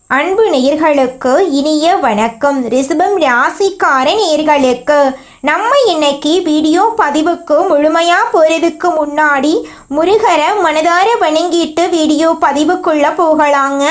அன்பு நேயர்களுக்கு இனிய வணக்கம். ரிஷபம் ராசிக்கார நேயர்களுக்கு நம்ம இன்னைக்கு வீடியோ பதிவுக்கு முழுமையா போறதுக்கு முன்னாடி முருகரை மனதார வணங்கிட்டு வீடியோ பதிவுக்குள்ள போகலாங்க.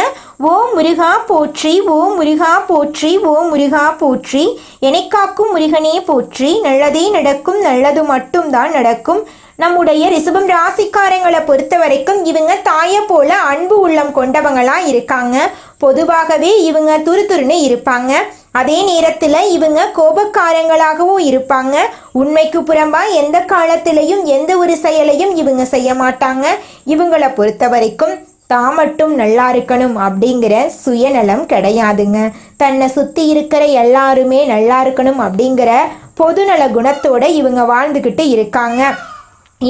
ஓ முருகா போற்றி, ஓ முருகா போற்றி, ஓ முருகா போற்றி, எனக்காக்கும் முருகனே போற்றி. நல்லதே நடக்கும், நல்லது மட்டும்தான் நடக்கும். நம்முடைய ரிஷபம் ராசிக்காரங்களை பொறுத்த வரைக்கும் இவங்க தாயை போல அன்பு உள்ளம் கொண்டவங்களா இருக்காங்க. பொதுவாகவே இவங்க துருதுருன்னு இருப்பாங்க. அதே நேரத்தில் இவங்க கோபக்காரங்களாகவும் இருப்பாங்க. உண்மைக்கு புறம்பா எந்த காலத்திலையும் எந்த ஒரு செயலையும் இவங்க செய்ய மாட்டாங்க. இவங்களை பொறுத்த வரைக்கும் தான் மட்டும் நல்லா இருக்கணும் அப்படிங்கிற சுயநலம் கிடையாதுங்க. தன்னை சுற்றி இருக்கிற எல்லாருமே நல்லா இருக்கணும் அப்படிங்கிற பொதுநல குணத்தோட இவங்க வாழ்ந்துக்கிட்டு இருக்காங்க.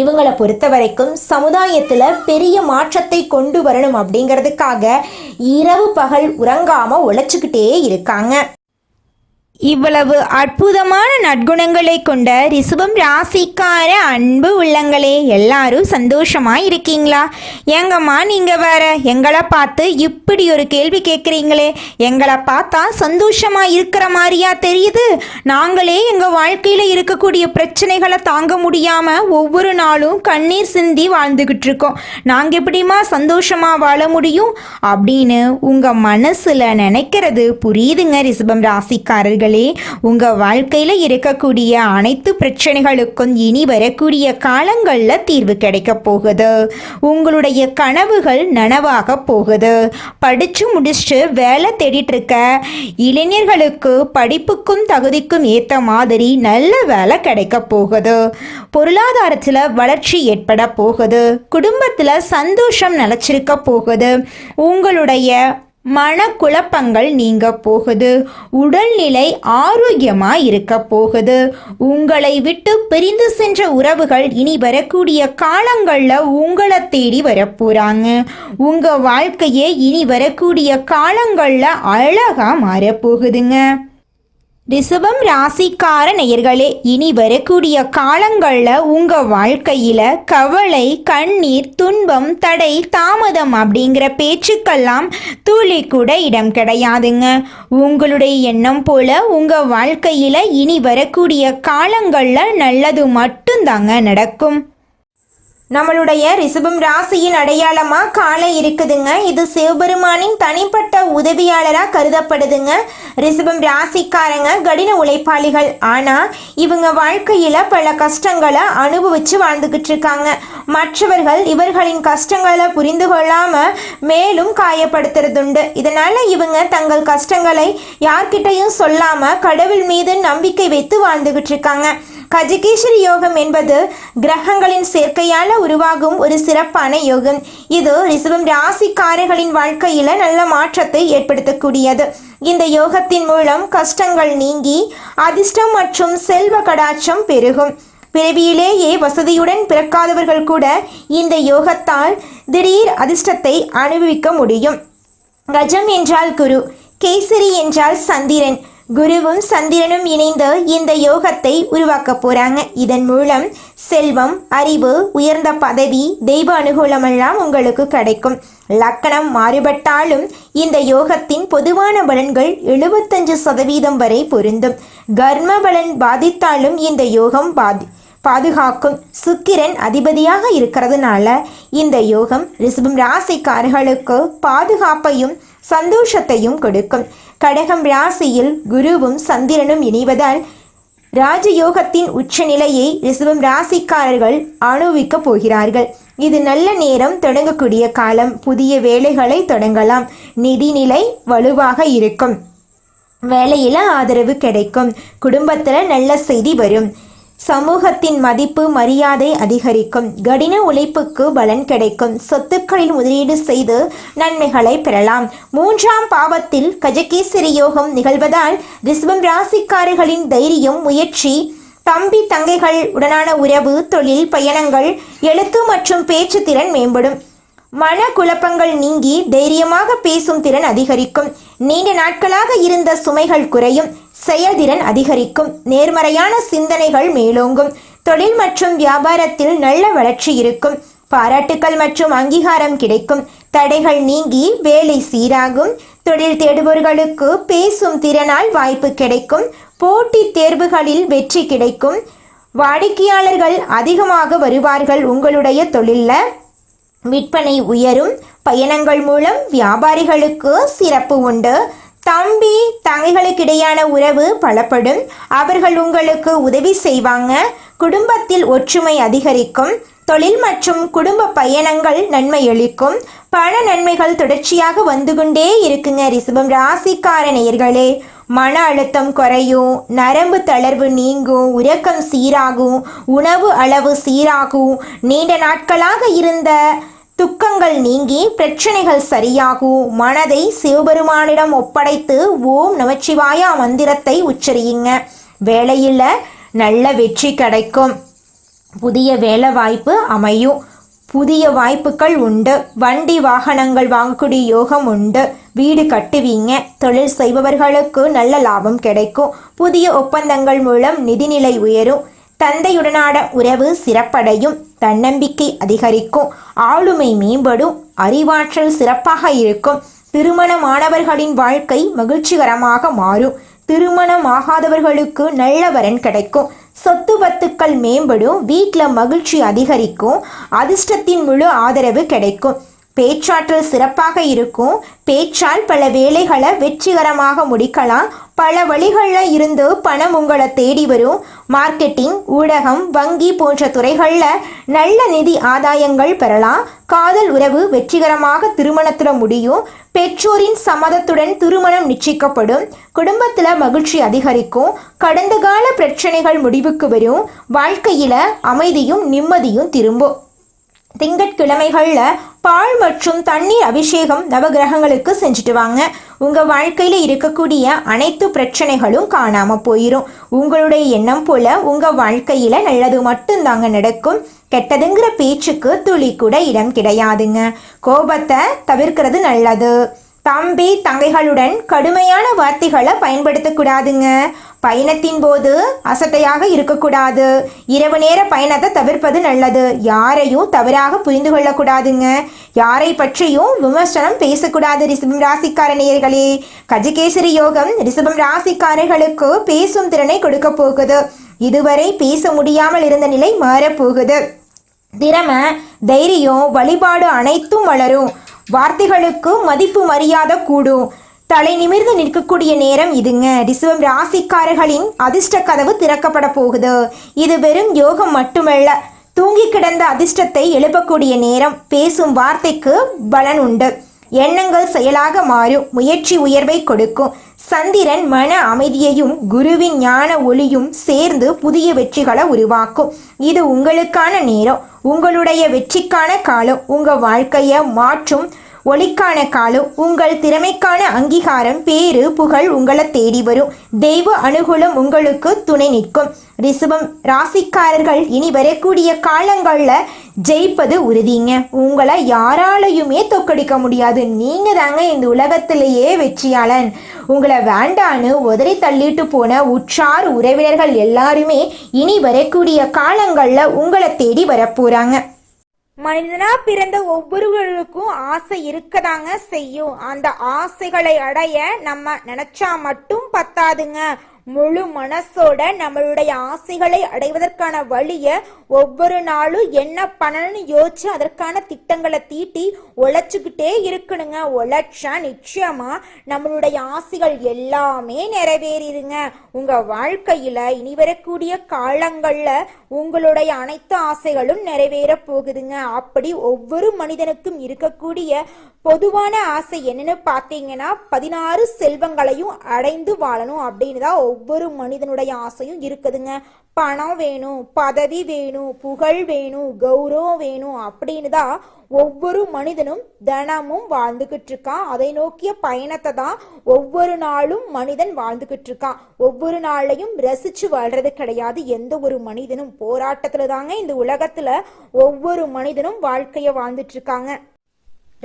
இவங்களை பொறுத்த வரைக்கும் சமுதாயத்தில் பெரிய மாற்றத்தை கொண்டு வரணும் அப்படிங்கிறதுக்காக இரவு பகல் உறங்காமல் உழைச்சிக்கிட்டே இருக்காங்க. இவ்வளவு அற்புதமான நற்குணங்களை கொண்ட ரிஷபம் ராசிக்கார அன்பு உள்ளங்களே, எல்லாரும் சந்தோஷமா இருக்கீங்களா? ஏங்கம்மா நீங்க வேற எங்களை பார்த்து இப்படி ஒரு கேள்வி கேட்குறீங்களே, எங்களை பார்த்தா சந்தோஷமா இருக்கிற மாதிரியா தெரியுது? நாங்களே எங்க வாழ்க்கையில இருக்கக்கூடிய பிரச்சனைகளை தாங்க முடியாம ஒவ்வொரு நாளும் கண்ணீர் சிந்தி வாழ்ந்துகிட்டு இருக்கோம். நாங்க எப்படிமா சந்தோஷமா வாழ முடியும் அப்படின்னு உங்க மனசுல நினைக்கிறது புரியுதுங்க. ரிஷபம் ராசிக்காரர்கள், உங்க வாழ்க்கையில இருக்கக்கூடிய அனைத்து பிரச்சனைகளுக்கும் இனி வரக்கூடிய காலங்கள்ல தீர்வு கிடைக்க போகுது. உங்களுடைய கனவுகள் நனவாக போகுது. படிச்சு முடிச்சுட்டு வேலை தேடிட்டு இருக்க இளைஞர்களுக்கு படிப்புக்கும் தகுதிக்கும் ஏற்ற மாதிரி நல்ல வேலை கிடைக்க போகுது. பொருளாதாரத்துல வளர்ச்சி ஏற்பட போகுது. குடும்பத்துல சந்தோஷம் நிலைச்சிருக்க போகுது. உங்களுடைய மனக்குழப்பங்கள் நீங்க போகுது. உடல்நிலை ஆரோக்கியமா இருக்க போகுது. உங்களை விட்டு பிரிந்து சென்ற உறவுகள் இனி வரக்கூடிய காலங்கள்ல உங்களை தேடி வரப்போறாங்க. உங்க வாழ்க்கையே இனி வரக்கூடிய காலங்கள்ல அழகா மாறப்போகுதுங்க. ரிஷபம் ராசிக்கார நேயர்களே, இனி வரக்கூடிய காலங்களில் உங்கள் வாழ்க்கையில் கவலை, கண்ணீர், துன்பம், தடை, தாமதம் அப்படிங்கிற பேச்சுக்கெல்லாம் துளி கூட இடம் கிடையாதுங்க. உங்களுடைய எண்ணம் போல உங்கள் வாழ்க்கையில் இனி வரக்கூடிய காலங்களில் நல்லது மட்டும்தாங்க நடக்கும். நம்மளுடைய ரிஷபம் ராசியின் அடையாளமாக காலை இருக்குதுங்க. இது சிவபெருமானின் தனிப்பட்ட உதவியாளராக கருதப்படுதுங்க. ரிஷபம் ராசிக்காரங்க கடின உழைப்பாளிகள். ஆனால் இவங்க வாழ்க்கையில் பல கஷ்டங்களை அனுபவித்து வாழ்ந்துக்கிட்டு இருக்காங்க. மற்றவர்கள் இவர்களின் கஷ்டங்களை புரிந்து கொள்ளாமல் மேலும் காயப்படுத்துறதுண்டு. இதனால் இவங்க தங்கள் கஷ்டங்களை யார்கிட்டையும் சொல்லாமல் கடவுள் மீது நம்பிக்கை வைத்து வாழ்ந்துக்கிட்டு இருக்காங்க. கஜகேசரி யோகம் என்பது கிரகங்களின் சேர்க்கையால் உருவாகும் ஒரு சிறப்பான யோகம். இது ரிஷபம் ராசிக்காரர்களின் வாழ்க்கையில் நல்ல மாற்றத்தை ஏற்படுத்தக்கூடியது. இந்த யோகத்தின் மூலம் கஷ்டங்கள் நீங்கி அதிர்ஷ்டம் மற்றும் செல்வ கடாட்சம் பெருகும். பிறவியிலேயே வசதியுடன் பிறக்காதவர்கள் கூட இந்த யோகத்தால் திடீர் அதிர்ஷ்டத்தை அனுபவிக்க முடியும். கஜம் என்றால் குரு, கேசரி என்றால் சந்திரன். குருவும் சந்திரனும் இணைந்து இந்த யோகத்தை உருவாக்க போறாங்க. இதன் மூலம் செல்வம், அறிவு, உயர்ந்த பதவி, தெய்வ அனுகூலமெல்லாம் உங்களுக்கு கிடைக்கும். லக்கணம் மாறுபட்டாலும் இந்த யோகத்தின் பொதுவான பலன்கள் 75% வரை பொருந்தும். கர்ம பலன் பாதித்தாலும் இந்த யோகம் பாதுகாக்கும். சுக்கிரன் அதிபதியாக இருக்கிறதுனால இந்த யோகம் ரிஷபம் ராசிக்காரர்களுக்கு பாதுகாப்பையும் சந்தோஷத்தையும் கொடுக்கும். கடகம் ராசியில் குருவும் சந்திரனும் இணைவதால் ராஜயோகத்தின் உச்சநிலையை ரிஷபம் ராசிக்காரர்கள் அனுபவிக்க போகிறார்கள். இது நல்ல நேரம், தொடங்கக்கூடிய காலம். புதிய வேலைகளை தொடங்கலாம். நிதிநிலை வலுவாக இருக்கும். வேலையில் ஆதரவு கிடைக்கும். குடும்பத்தில் நல்ல செய்தி வரும். சமூகத்தின் மதிப்பு மரியாதை அதிகரிக்கும். கடின உழைப்புக்கு பலன் கிடைக்கும். சொத்துக்களில் முதலீடு செய்து நன்மைகளை பெறலாம். 3ஆம் பாவத்தில் கஜகேசரி யோகம் நிகழ்வதால் ரிஷபம் ராசிக்காரர்களின் தைரியம், முயற்சி, தம்பி தங்கைகள் உடனான உறவு, தொழில், பயணங்கள், எழுத்து மற்றும் பேச்சு திறன் மேம்படும். மன குழப்பங்கள் நீங்கி தைரியமாக பேசும் திறன் அதிகரிக்கும். நீண்ட நாட்களாக இருந்த சுமைகள் குறையும். செயல்திறன் அதிகரிக்கும். நேர்மறையான சிந்தனைகள் மேலோங்கும். தொழில் மற்றும் வியாபாரத்தில் நல்ல வளர்ச்சி இருக்கும். பாராட்டுக்கள் மற்றும் அங்கீகாரம் கிடைக்கும். தடைகள் நீங்கி வேலை சீராகும். தொழில் தேடுபவர்களுக்கு பேசும் திறனால் வாய்ப்பு கிடைக்கும். போட்டித் தேர்வுகளில் வெற்றி கிடைக்கும். வாடிக்கையாளர்கள் அதிகமாக வருவார்கள். உங்களுடைய தொழிலில் விற்பனை உயரும். பயணங்கள் மூலம் வியாபாரிகளுக்கு சிறப்பு உண்டு. தம்பி தங்கைகளுக்கிடையான உறவு பலப்படும். அவர்கள் உங்களுக்கு உதவி செய்வாங்க. குடும்பத்தில் ஒற்றுமை அதிகரிக்கும். தொழில் மற்றும் குடும்ப பயணங்கள் நன்மை அளிக்கும். பண நன்மைகள் தொடர்ச்சியாக வந்து கொண்டே இருக்குங்க. ரிஷபம் ராசிக்கார நேயர்களே, மன அழுத்தம் குறையும். நரம்பு தளர்வு நீங்கும். உறக்கம் சீராகும். உணவு அளவு சீராகும். நீண்ட நாட்களாக இருந்த துக்கங்கள் நீங்கி பிரச்சனைகள் சரியாகும். மனதை சிவபெருமானிடம் ஒப்படைத்து ஓம் நமச்சிவாயா மந்திரத்தை உச்சரியுங்க. வேலையில் நல்ல வெற்றி கிடைக்கும். புதிய வேலை வாய்ப்பு அமையும். புதிய வாய்ப்புகள் உண்டு. வண்டி வாகனங்கள் வாங்கக்கூடிய யோகம் உண்டு. வீடு கட்டுவீங்க. தொழில் செய்பவர்களுக்கு நல்ல லாபம் கிடைக்கும். புதிய ஒப்பந்தங்கள் மூலம் நிதிநிலை உயரும். தந்தையுடனான உறவு சிறப்படையும். தன்னம்பிக்கை அதிகரிக்கும். ஆளுமை மேம்படும். அறிவாற்றல் சிறப்பாக இருக்கும். திருமணமானவர்களின் வாழ்க்கை மகிழ்ச்சிகரமாக மாறும். திருமணமாகாதவர்களுக்கு நல்ல வரன் கிடைக்கும். சொத்து பத்துக்கள் மேம்படும். வீட்டில் மகிழ்ச்சி அதிகரிக்கும். அதிர்ஷ்டத்தின் முழு ஆதரவு கிடைக்கும். பேச்சாற்றல் சிறப்பாக இருக்கும். பேச்சால் பல வேலைகளை வெற்றிகரமாக முடிக்கலாம். பல வழிகளில் இருந்து பணம் உங்களை தேடி வரும். மார்க்கெட்டிங், ஊடகம், வங்கி போன்ற துறைகளில் நல்ல நிதி ஆதாயங்கள் பெறலாம். காதல் உறவு வெற்றிகரமாக திருமணத்தில் முடியும். பெற்றோரின் சம்மதத்துடன் திருமணம் நிச்சயிக்கப்படும். குடும்பத்தில் மகிழ்ச்சி அதிகரிக்கும். கடந்த கால பிரச்சனைகள் முடிவுக்கு வரும். வாழ்க்கையில் அமைதியும் நிம்மதியும் திரும்பும். திங்கட்கிழமைகளில் பால் மற்றும் தண்ணீர் அபிஷேகம் நவகிரகங்களுக்கு செஞ்சுட்டு வாங்க. உங்கள் வாழ்க்கையில் இருக்கக்கூடிய அனைத்து பிரச்சனைகளும் காணாமல் போயிடும். உங்களுடைய எண்ணம் போல உங்கள் வாழ்க்கையில் நல்லது மட்டும்தாங்க நடக்கும். கெட்டதுங்கிற பேச்சுக்கு துளி கூட இடம் கிடையாதுங்க. கோபத்தை தவிர்க்கிறது நல்லது. தம்பி தங்கைகளுடன் கடுமையான வார்த்தைகளை பயன்படுத்தக்கூடாதுங்க. பயணத்தின் போது அசட்டையாக இருக்கக்கூடாது. இரவு நேர பயணத்தை தவிர்ப்பது நல்லது. யாரையும் தவறாக புரிந்து கொள்ளக்கூடாதுங்க. யாரை பற்றியும் விமர்சனம் பேசக்கூடாது. ரிஷபம் ராசிக்கார நேயர்களே, கஜகேசரி யோகம் ரிஷபம் ராசிக்காரர்களுக்கு பேசும் திறனை கொடுக்க போகுது. இதுவரை பேச முடியாமல் இருந்த நிலை மாறப்போகுது. திறமை, தைரியம், வழிபாடு அனைத்தும் வளரும். வார்த்தைகளுக்கு மதிப்பு மரியாதை கூடும். தலை நிமிர்ந்து நிற்கக்கூடிய நேரம் இதுங்க. ரிஷபம் ராசிக்காரர்களின் அதிர்ஷ்ட கதவு திறக்கப்பட போகுது. இது வெறும் யோகம் மட்டுமல்ல, தூங்கி கிடந்த அதிர்ஷ்டத்தை எழுப்பக்கூடிய நேரம். பேசும் வார்த்தைக்கு பலன் உண்டு. எண்ணங்கள் செயலாக மாறும். முயற்சி உயர்வை கொடுக்கும். சந்திரன் மன அமைதியையும் குருவின் ஞான ஒளியும் சேர்ந்து புதிய வெற்றிகளை உருவாக்கும். இது உங்களுக்கான நேரம். உங்களுடைய வெற்றிக்கான காலம். உங்கள் வாழ்க்கையை மாற்றும் ஒளிக்கான காலம். உங்கள் திறமைக்கான அங்கீகாரம், பேரு, புகழ் உங்களை தேடி வரும். தெய்வ அனுகூலம் உங்களுக்கு துணை நிற்கும். ரிஷபம் ராசிக்காரர்கள் இனி வரக்கூடிய காலங்களில் ஜெயிப்பது உறுதிங்க. உங்களை யாராலையுமே தோக்கடிக்க முடியாது. நீங்கள் தாங்க இந்த உலகத்திலேயே வெற்றியாளன். உங்களை வேண்டான்னு உதறி தள்ளிட்டு போன உற்றார் உறவினர்கள் எல்லாருமே இனி வரக்கூடிய காலங்களில் உங்களை தேடி வரப்போறாங்க. மனிதனா பிறந்த ஒவ்வொருவருக்கும் ஆசை இருக்கதாங்க செய்யும். அந்த ஆசைகளை அடைய நம்ம நினைச்சா மட்டும் பத்தாதுங்க. முழு மனசோட நம்மளுடைய ஆசைகளை அடைவதற்கான வழிய ஒவ்வொரு நாளும் என்ன பண்ணணும்னு யோசிச்சு அதற்கான திட்டங்களை தீட்டி உழைச்சுக்கிட்டே இருக்கணுங்க. உழைச்சா நிச்சயமா நம்மளுடைய ஆசைகள் எல்லாமே நிறைவேறிடுங்க. உங்க வாழ்க்கையில இனி வரக்கூடிய காலங்கள்ல உங்களுடைய அனைத்து ஆசைகளும் நிறைவேற போகுதுங்க. அப்படி ஒவ்வொரு மனிதனுக்கும் இருக்கக்கூடிய பொதுவான ஆசை என்னன்னு பார்த்தீங்கன்னா 16 செல்வங்களையும் அடைந்து வாழணும் அப்படின்னு தான் ஒவ்வொரு மனிதனுடைய ஆசையும் இருக்குதுங்க. பணம் வேணும், பதவி வேணும், புகழ் வேணும், கௌரவம் வேணும் அப்படின்னு தான் ஒவ்வொரு மனிதனும் தினமும் வாழ்ந்துகிட்டு இருக்கான். அதை நோக்கிய பயணத்தை தான் ஒவ்வொரு நாளும் மனிதன் வாழ்ந்துகிட்டு இருக்கான். ஒவ்வொரு நாளையும் ரசிச்சு வாழ்றது கிடையாது. எந்த ஒரு மனிதனும் போராட்டத்துல தாங்க இந்த உலகத்துல ஒவ்வொரு மனிதனும் வாழ்க்கைய வாழ்ந்துட்டு இருக்காங்க.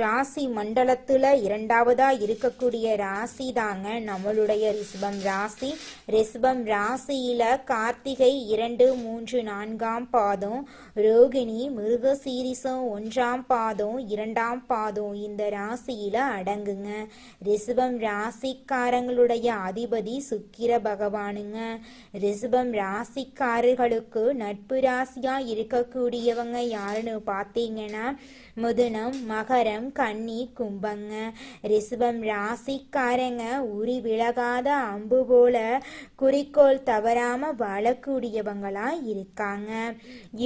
ராசி மண்டலத்துல இரண்டாவதா இருக்கக்கூடிய ராசி தாங்க நம்மளுடைய ரிஷபம் ராசி. ரிஷபம் ராசியில கார்த்திகை 2, 3, 4ஆம் பாதம், ரோகிணி மிருகசீரிசம் 1ஆம் பாதம் 2ஆம் பாதம் இந்த ராசியில அடங்குங்க. ரிஷபம் ராசிக்காரங்களுடைய அதிபதி சுக்கிர பகவானுங்க. ரிஷபம் ராசிக்காரர்களுக்கு நட்பு ராசியா இருக்கக்கூடியவங்க யாருன்னு பார்த்தீங்கன்னா மிதுனம், மகரம், கன்னி, கும்பங்க. ரிஷபம் ராசிக்காரங்க உரி விலகாத அம்பு போல குறிக்கோள் தவறாம வாழக்கூடியவங்களா இருக்காங்க.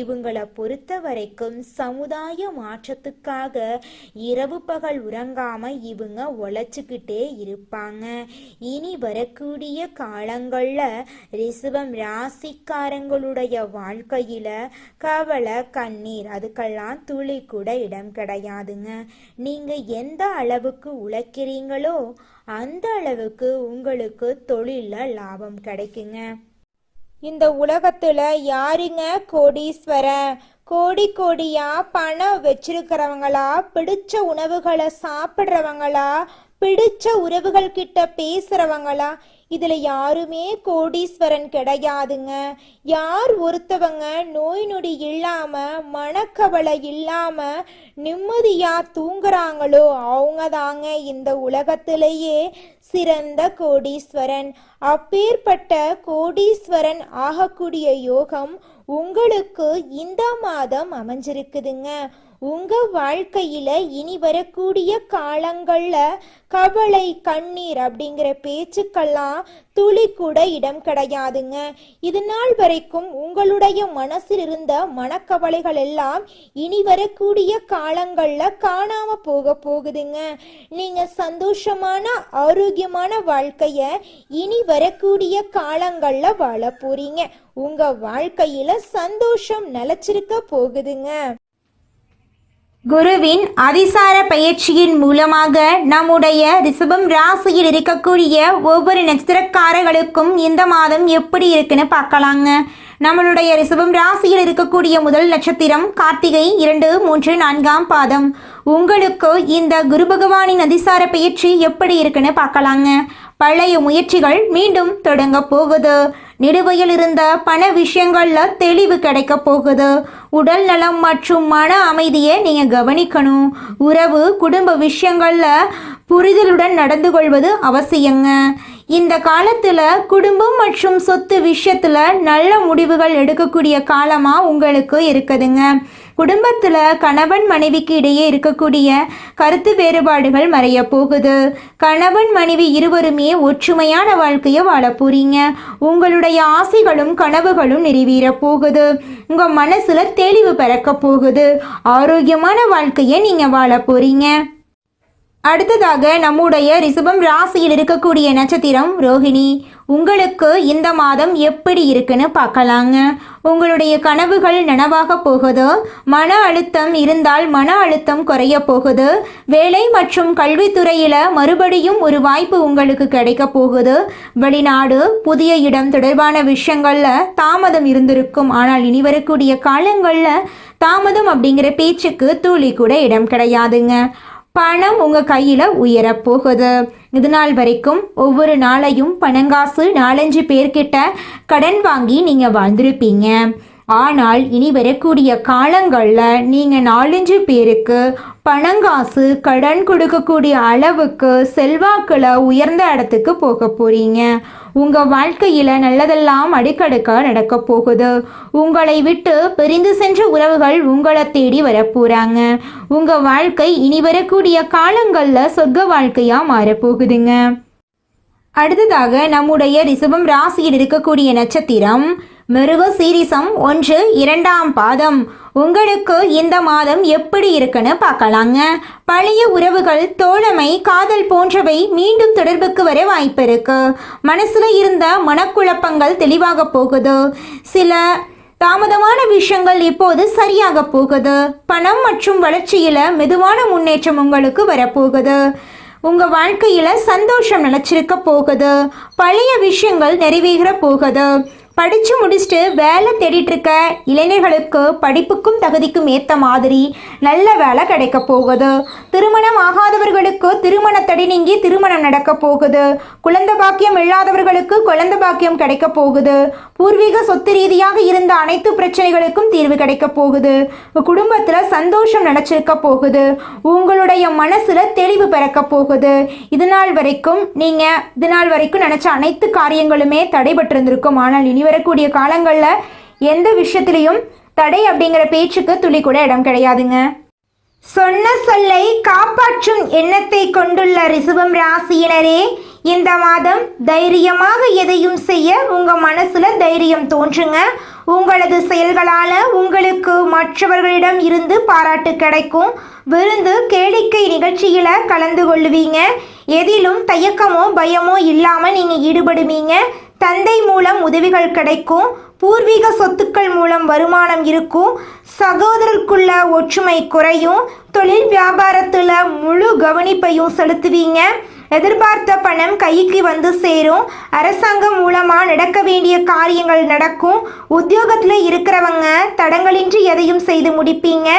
இவங்களை பொறுத்த வரைக்கும் சமுதாய மாற்றத்துக்காக இரவு பகல் உறங்காம இவங்க உழைச்சுக்கிட்டே இருப்பாங்க. இனி வரக்கூடிய காலங்கள்ல ரிஷபம் ராசிக்காரங்களுடைய வாழ்க்கையில கவலை, கண்ணீர் அதுக்கெல்லாம் துளி கூட இடம் கிடையாதுங்க. நீங்க எந்த அளவுக்கு உழைக்கிறீங்களோ அந்த அளவுக்கு உங்களுக்கு தொழில லாபம் கிடைக்குங்க. இந்த உலகத்துல யாருங்க கோடீஸ்வரன்? கோடி கோடியா பணம் வச்சிருக்கிறவங்களா, பிடிச்ச உணவுகளை சாப்பிட்றவங்களா, பிடிச்ச உறவுகள் கிட்ட பேசுறவங்களா? இதுல யாருமே கோடீஸ்வரன் கிடையாதுங்க. யார் ஒருத்தவங்க நோய் நொடி இல்லாம மனக்கவலை இல்லாம நிம்மதியா தூங்குறாங்களோ அவங்க தாங்க இந்த உலகத்திலேயே சிறந்த கோடீஸ்வரன். அப்பேற்பட்ட கோடீஸ்வரன் ஆகக்கூடிய யோகம் உங்களுக்கு இந்த மாதம் அமைஞ்சிருக்குதுங்க. உங்க வாழ்க்கையில இனி வரக்கூடிய காலங்கள்ல கவலை, கண்ணீர் அப்படிங்கிற பேச்சுக்கெல்லாம் துளி கூட இடம் கிடையாதுங்க. இது நாள் வரைக்கும் உங்களுடைய மனசில் இருந்த மனக்கவலைகள் எல்லாம் இனி வரக்கூடிய காலங்கள்ல காணாம போகுதுங்க. நீங்க சந்தோஷமான ஆரோக்கியமான வாழ்க்கைய இனி வரக்கூடிய காலங்கள்ல வாழ போறீங்க. உங்க வாழ்க்கையில சந்தோஷம் நிலைச்சிருக்க போகுதுங்க. குருவின் அதிசார பயிற்சியின் மூலமாக நம்முடைய ரிஷபம் ராசியில் இருக்கக்கூடிய ஒவ்வொரு நட்சத்திரக்காரர்களுக்கும் இந்த மாதம் எப்படி இருக்குன்னு பார்க்கலாங்க. நம்மளுடைய ரிஷபம் ராசியில் இருக்கக்கூடிய முதல் நட்சத்திரம் கார்த்திகை 2, 3, 4ஆம் பாதம். உங்களுக்கு இந்த குரு பகவானின் அதிசார பயிற்சி எப்படி இருக்குன்னு பார்க்கலாங்க. பழைய முயற்சிகள் மீண்டும் தொடங்க போகுது. நிலுவையில் இருந்த பண விஷயங்கள்ல தெளிவு கிடைக்க போகுது. உடல் நலம் மற்றும் மன அமைதியை நீங்க கவனிக்கணும். உறவு, குடும்ப விஷயங்கள்ல புரிதலுடன் நடந்து கொள்வது அவசியங்க. இந்த காலத்துல குடும்பம் மற்றும் சொத்து விஷயத்துல நல்ல முடிவுகள் எடுக்கக்கூடிய காலமா உங்களுக்கு இருக்குதுங்க. குடும்பத்துல கணவன் மனைவிக்கு இடையே இருக்கக்கூடிய கருத்து வேறுபாடுகள் மறைய போகுது. கணவன் மனைவி இருவருமே ஒற்றுமையான வாழ்க்கையை வாழ போறீங்க. உங்களுடைய ஆசைகளும் கனவுகளும் நிறைவேற போகுது. உங்க மனசுல தெளிவு பிறக்க போகுது. ஆரோக்கியமான வாழ்க்கையை நீங்க வாழ போறீங்க. அடுத்ததாக நம்முடைய ரிஷபம் ராசியில் இருக்கக்கூடிய நட்சத்திரம் ரோகிணி. உங்களுக்கு இந்த மாதம் எப்படி இருக்குன்னு பார்க்கலாங்க. உங்களுடைய கனவுகள் நனவாக போகுது. மன அழுத்தம் இருந்தால் மன அழுத்தம் குறைய போகுது. வேலை மற்றும் கல்வித்துறையில் மறுபடியும் ஒரு வாய்ப்பு உங்களுக்கு கிடைக்க போகுது. வெளிநாடு, புதிய இடம் தொடர்பான விஷயங்களில் தாமதம் இருந்திருக்கும். ஆனால் இனி வரக்கூடிய காலங்களில் தாமதம் அப்படிங்கிற பேச்சுக்கு துளி கூட இடம் கிடையாதுங்க. பணம் உங்கள் கையில் உயரப்போகுது. இது நாள் வரைக்கும் ஒவ்வொரு நாளையும் பணங்காசு 4-5 பேர்கிட்ட கடன் வாங்கி நீங்கள் வாழ்ந்திருப்பீங்க. ஆனால் இனி வரக்கூடிய காலங்களில் நீங்கள் 4-5 பேருக்கு பணங்காசு கடன் கொடுக்கக்கூடிய அளவுக்கு செல்வாக்கில் உயர்ந்த இடத்துக்கு போக போறீங்க. உங்கள் வாழ்க்கையில் நல்லதெல்லாம் அடுக்கடுக்க நடக்க போகுது. உங்களை விட்டு பிரிந்து சென்ற உறவுகள் உங்களை தேடி வரப்போகிறாங்க. உங்கள் வாழ்க்கை இனி வரக்கூடிய காலங்களில் சொர்க்க வாழ்க்கையாக மாறப்போகுதுங்க. அடுத்ததாக நம்முடைய ரிஷபம் ராசியில் இருக்கக்கூடிய நட்சத்திரம் மிருகசீரிசம் 1, 2ஆம் பாதம். உங்களுக்கு இந்த மாதம் எப்படி இருக்குன்னு பார்க்கலாங்க. பழைய உறவுகள், தோழமை, காதல் போன்றவை மீண்டும் தொடர்புக்கு வர வாய்ப்பு இருக்கு. மனசுல இருந்த மனக்குழப்பங்கள் தெளிவாக போகுது. சில தாமதமான விஷயங்கள் இப்போது சரியாக போகுது. பணம் மற்றும் வளர்ச்சியில மெதுவான முன்னேற்றம் உங்களுக்கு வரப்போகுது. உங்க வாழ்க்கையில சந்தோஷம் நிலைச்சிருக்க போகுது. பழைய விஷயங்கள் நிறைவேற போகுது. படித்து முடிச்சுட்டு வேலை தேடிட்டு இருக்க இளைஞர்களுக்கு படிப்புக்கும் தகுதிக்கும் ஏற்ற மாதிரி நல்ல வேலை கிடைக்க போகுது. திருமணம் ஆகாதவர்களுக்கு திருமண தடை நீங்கி திருமணம் நடக்க போகுது. குழந்தை பாக்கியம் இல்லாதவர்களுக்கு குழந்தை பாக்கியம் கிடைக்க போகுது. பூர்வீக சொத்து ரீதியாக இருந்த அனைத்து பிரச்சனைகளுக்கும் தீர்வு கிடைக்க போகுது. குடும்பத்தில் சந்தோஷம் நினைச்சிருக்க போகுது. உங்களுடைய மனசுல தெளிவு பிறக்க போகுது. இது நாள் வரைக்கும் நினைச்ச அனைத்து காரியங்களுமே தடைபட்டு இருந்திருக்கும். ஆனால் இனி வரக்கூடிய காலங்களில் எந்த விஷயத்திலையும் தடை அப்படிங்கிற பேச்சுக்கு துளி கூட இடம் கிடையாதுங்க. சொன்ன சொல்லை காப்பாற்றும் எண்ணத்தை கொண்டுள்ள ரிஷபம் ராசியினரே, இந்த மாதம் தைரியமாக எதையும் செய்ய உங்க மனசுல தைரியம் தோன்றுங்க. உங்களது செயல்களால உங்களுக்கு மற்றவர்களிடம் இருந்து பாராட்டு கிடைக்கும். விருந்து கேளிக்கை நிகழ்ச்சியில கலந்து கொள்ளுவீங்க. எதிலும் தயக்கமோ பயமோ இல்லாம நீங்க ஈடுபடுவீங்க. தந்தை மூலம் உதவிகள் கிடைக்கும். பூர்வீக சொத்துக்கள் மூலம் வருமானம் இருக்கும். சகோதரருக்குள்ள ஒற்றுமை குறையும். தொழில் வியாபாரத்தில் முழு கவனிப்பையும் செலுத்துவீங்க. எதிர்பார்த்த பணம் கைக்கு வந்து சேரும். அரசாங்கம் மூலமாக நடக்க வேண்டிய காரியங்கள் நடக்கும். உத்தியோகத்தில் இருக்கிறவங்க தடங்களின்றி எதையும் செய்து முடிப்பீங்க.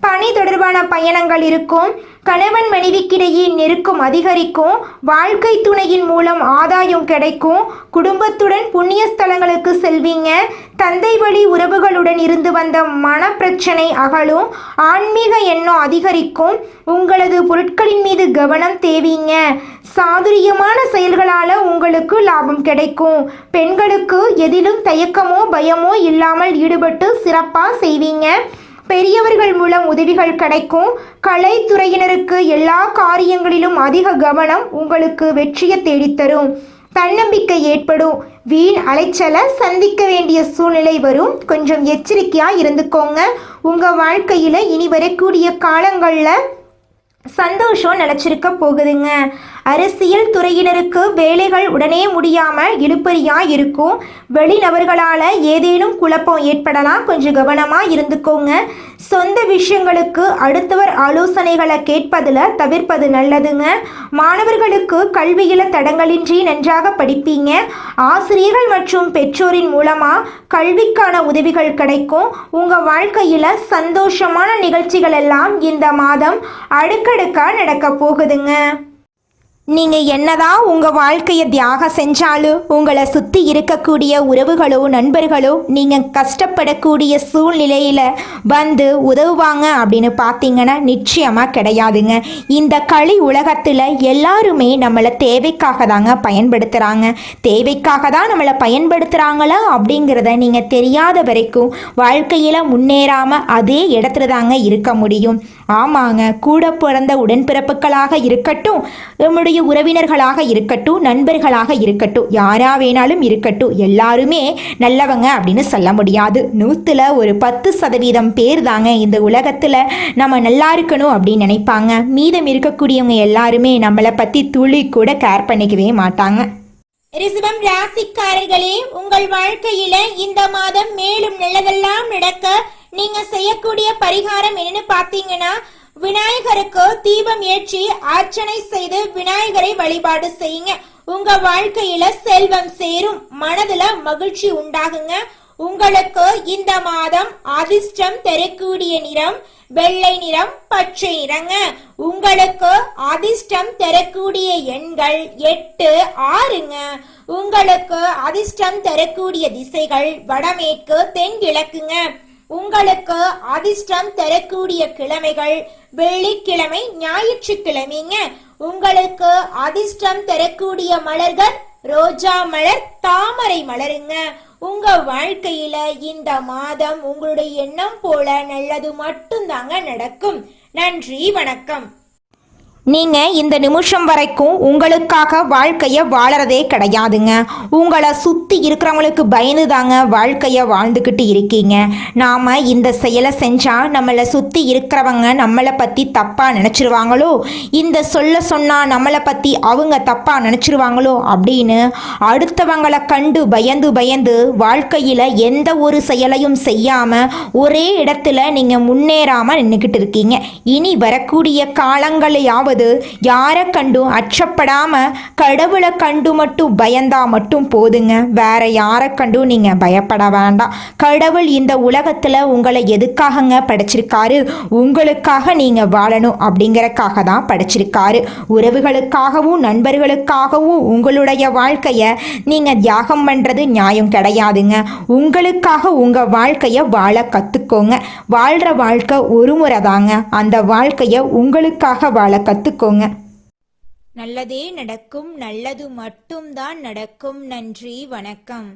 பணி தொடர்பான பயணங்கள் இருக்கும். கணவன் மனைவிக்கிடையே நெருக்கம் அதிகரிக்கும். வாழ்க்கை துணையின் மூலம் ஆதாயம் கிடைக்கும். குடும்பத்துடன் புண்ணிய ஸ்தலங்களுக்கு செல்வீங்க. தந்தை வழி உறவுகளுடன் இருந்து வந்த மன பிரச்சனை அகலும். ஆன்மீக எண்ணம் அதிகரிக்கும். உங்களது பொருட்களின் மீது கவனம் தேவீங்க. சாதுரியமான செயல்களால் உங்களுக்கு லாபம் கிடைக்கும். பெண்களுக்கு எதிலும் தயக்கமோ பயமோ இல்லாமல் ஈடுபட்டு சிறப்பாக செய்வீங்க. பெரியவர்கள் மூலம் உதவிகள் கிடைக்கும். கலைத்துறையினருக்கு எல்லா காரியங்களிலும் அதிக கவனம் உங்களுக்கு வெற்றியை தேடித்தரும். தன்னம்பிக்கை ஏற்படும். வீண் அலைச்சலை சந்திக்க வேண்டிய சூழ்நிலை வரும். கொஞ்சம் எச்சரிக்கையாக இருந்துக்கோங்க. உங்கள் வாழ்க்கையில் இனி வரக்கூடிய காலங்களில் சந்தோஷம் நிலச்சிருக்க போகுதுங்க. அரசியல் துறையினருக்கு வேலைகள் உடனே முடியாமல் இழுபறியாக இருக்கும். வெளிநபர்களால் ஏதேனும் குழப்பம் ஏற்படலாம். கொஞ்சம் கவனமாக இருந்துக்கோங்க. சொந்த விஷயங்களுக்கு அடுத்தவர் ஆலோசனைகளை கேட்பதில் தவிர்ப்பது நல்லதுங்க. மாணவர்களுக்கு கல்வியில் தடங்களின்றி நன்றாக படிப்பீங்க. ஆசிரியர்கள் மற்றும் பெற்றோரின் மூலமாக கல்விக்கான உதவிகள் கிடைக்கும். உங்கள் வாழ்க்கையில் சந்தோஷமான நிகழ்ச்சிகள் எல்லாம் இந்த மாதம் அடுக்கடுக்காக நடக்க போகுதுங்க. நீங்கள் என்னதான் உங்கள் வாழ்க்கையை தியாகம் செஞ்சாலும் உங்களை சுற்றி இருக்கக்கூடிய உறவுகளோ நண்பர்களோ நீங்கள் கஷ்டப்படக்கூடிய சூழ்நிலையில் வந்து உதவுவாங்க அப்படின்னு பார்த்தீங்கன்னா நிச்சயமாக கிடையாதுங்க. இந்த களி உலகத்தில் எல்லாருமே நம்மளை தேவைக்காக தாங்க பயன்படுத்துகிறாங்க. தேவைக்காக தான் நம்மளை பயன்படுத்துகிறாங்களா அப்படிங்கிறத நீங்கள் தெரியாத வரைக்கும் வாழ்க்கையில் முன்னேறாமல் அதே இடத்துல தாங்க இருக்க முடியும். ஆமாங்க, கூட பிறந்த உடன்பிறப்புகளாக இருக்கட்டும், நம்முடைய உறவினர்களாக இருக்கட்டும், நண்பர்களாக இருக்கட்டும், யாரா வேணாலும் இருக்கட்டும், எல்லாருமே நல்லவங்க அப்படின்னு சொல்ல முடியாது. 100ல் ஒரு 10% பேர் தாங்க இந்த உலகத்தில் நம்ம நல்லா இருக்கணும் அப்படின்னு நினைப்பாங்க. மீதம் இருக்கக்கூடியவங்க எல்லாருமே நம்மளை பற்றி துளி கூட கேர் பண்ணிக்கவே மாட்டாங்க. ரிஷபம் ராசிக்காரர்களே, உங்கள் வாழ்க்கையில இந்த மாதம் மேலும் நல்லதெல்லாம் நடக்க நீங்க செய்யக்கூடிய பரிகாரம் என்னன்னு பாத்தீங்கன்னா, விநாயகருக்கு தீபம் ஏற்றி அர்ச்சனை செய்து விநாயகரை வழிபாடு செய்யுங்க. உங்க வாழ்க்கையில செல்வம் சேரும். மனதுல மகிழ்ச்சி உண்டாகுங்க. உங்களுக்கு இந்த மாதம் அதிர்ஷ்டம் தரக்கூடிய நிறம் வெள்ளை நிறம், பச்சை நிறங்க. உங்களுக்கு அதிர்ஷ்டம் தரக்கூடிய எண்கள் 8, 6ங்க. உங்களுக்கு அதிர்ஷ்டம் தரக்கூடிய திசைகள் வடமேற்கு, தென்கிழக்குங்க. உங்களுக்கு அதிர்ஷ்டம் தரக்கூடிய கிழமைகள் வெள்ளிக்கிழமை, ஞாயிற்றுக்கிழமைங்க. உங்களுக்கு அதிர்ஷ்டம் தரக்கூடிய மலர்கள் ரோஜா மலர், தாமரை மலருங்க. உங்க வாழ்க்கையில இந்த மாதம் உங்களுடைய எண்ணம் போல நல்லது மட்டும்தாங்க நடக்கும். நன்றி, வணக்கம். நீங்கள் இந்த நிமிஷம் வரைக்கும் உங்களுக்காக வாழ்க்கையை வாழறதே கிடையாதுங்க. உங்களை சுற்றி இருக்கிறவங்களுக்கு பயந்து தாங்க வாழ்க்கையை வாழ்ந்துக்கிட்டு இருக்கீங்க. நாம் இந்த செயலை செஞ்சால் நம்மளை சுற்றி இருக்கிறவங்க நம்மளை பற்றி தப்பாக நினச்சிருவாங்களோ, இந்த சொன்னால் நம்மளை பற்றி அவங்க தப்பாக நினச்சிருவாங்களோ அப்படின்னு அடுத்தவங்களை கண்டு பயந்து வாழ்க்கையில் எந்த ஒரு செயலையும் செய்யாமல் ஒரே இடத்துல நீங்கள் முன்னேறாமல் நின்றுக்கிட்டு இருக்கீங்க. இனி வரக்கூடிய காலங்களையாவது அதாவது யாரை கண்டும் அச்சப்படாம கடவுளை கண்டு மட்டும் பயந்தா மட்டும் போதுங்க. வேற யாரை கண்டும் நீங்க பயப்பட வேண்டாம். கடவுள் இந்த உலகத்துல உங்களை எதுக்காகங்க படைச்சிருக்காரு? உங்களுக்காக நீங்க வாழணும் அப்படிங்கறக்காக தான் படைச்சிருக்காரு. உறவுகளுக்காகவும் நண்பர்களுக்காகவும் உங்களுடைய வாழ்க்கைய நீங்க தியாகம் பண்றது நியாயம் கிடையாதுங்க. உங்களுக்காக உங்க வாழ்க்கைய வாழ கத்துக்கோங்க. வாழ்ற வாழ்க்கை ஒரு முறை தாங்க. அந்த வாழ்க்கைய உங்களுக்காக வாழ கத்துக்கோங்க. நல்லதே நடக்கும், நல்லது மட்டும்தான் நடக்கும். நன்றி, வணக்கம்.